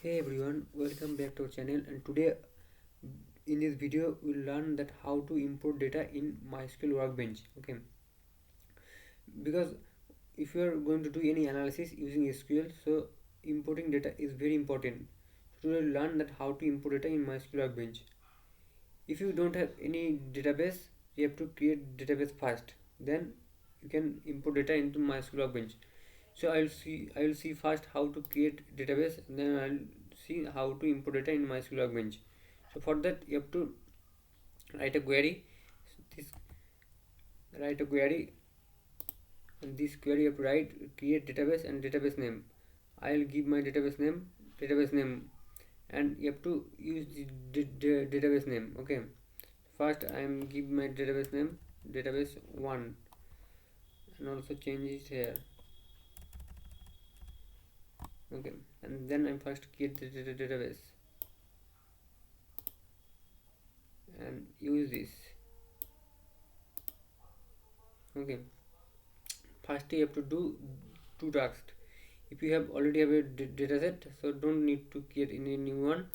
Hey everyone, welcome back to our channel, and today in this video we'll learn that how to import data in MySQL Workbench. Okay, because if you are going to do any analysis using SQL, so importing data is very important. So today we'll learn that how to import data in MySQL Workbench. If you don't have any database, you have to create database first, then you can import data into MySQL Workbench. So I will see first how to create database, and then I'll see how to import data in MySQL Workbench. So for that you have to write a query. This write a query, and this query you have to write create database and database name. I'll give my database name, and you have to use the database name. Okay, first I am give my database name database 1, and also change it here. Okay, and then I first create the database and use this. Okay, first you have to do two tasks. If you have already have a dataset, so don't need to create any new one,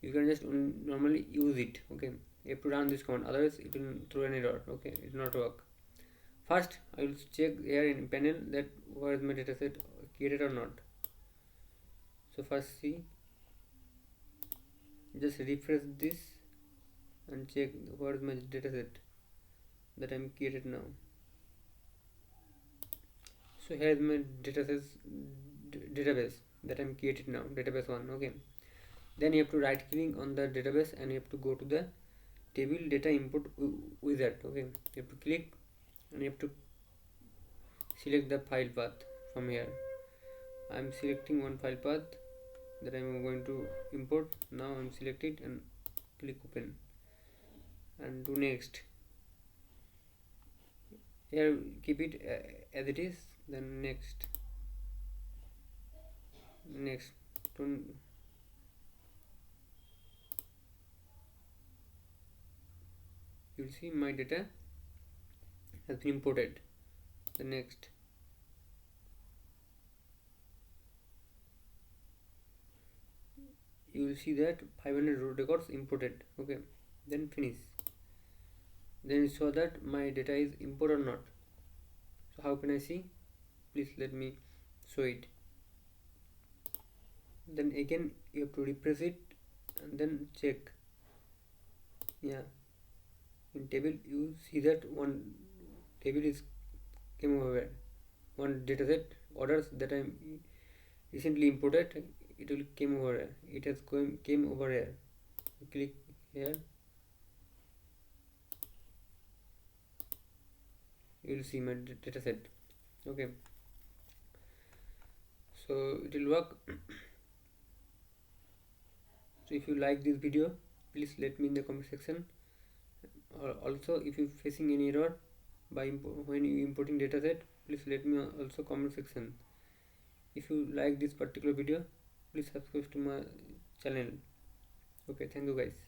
you can just normally use it. Okay, you have to run this command, otherwise it will throw an error. Okay, it will not work. First I will check here in panel that where is my dataset created or not. So first see, just refresh this and check where is my dataset that I'm created now. So here is my database that I'm created now, database 1. Okay, then you have to right click on the database and you have to go to the table data import wizard. Okay, you have to click and you have to select the file path from here. I'm selecting one file path that I'm going to import. Now I'm select it and click open and do next. Here keep it as it is, then next don't you'll see my data has been imported. The next you will see that 500 row records imported. Okay, then finish. Then you saw that my data is import or not. So how can I see? Please let me show it. Then again you have to refresh it and then check. Yeah, in table you see that one table is came over here. One dataset orders that I recently imported, it will came over here. It has came over here. Click here, you will see my dataset. Okay, so it will work. So if you like this video, please let me in the comment section. Also if you facing any error by when you importing dataset, please let me also comment section. If you like this particular video, please subscribe to my channel. Okay, thank you guys.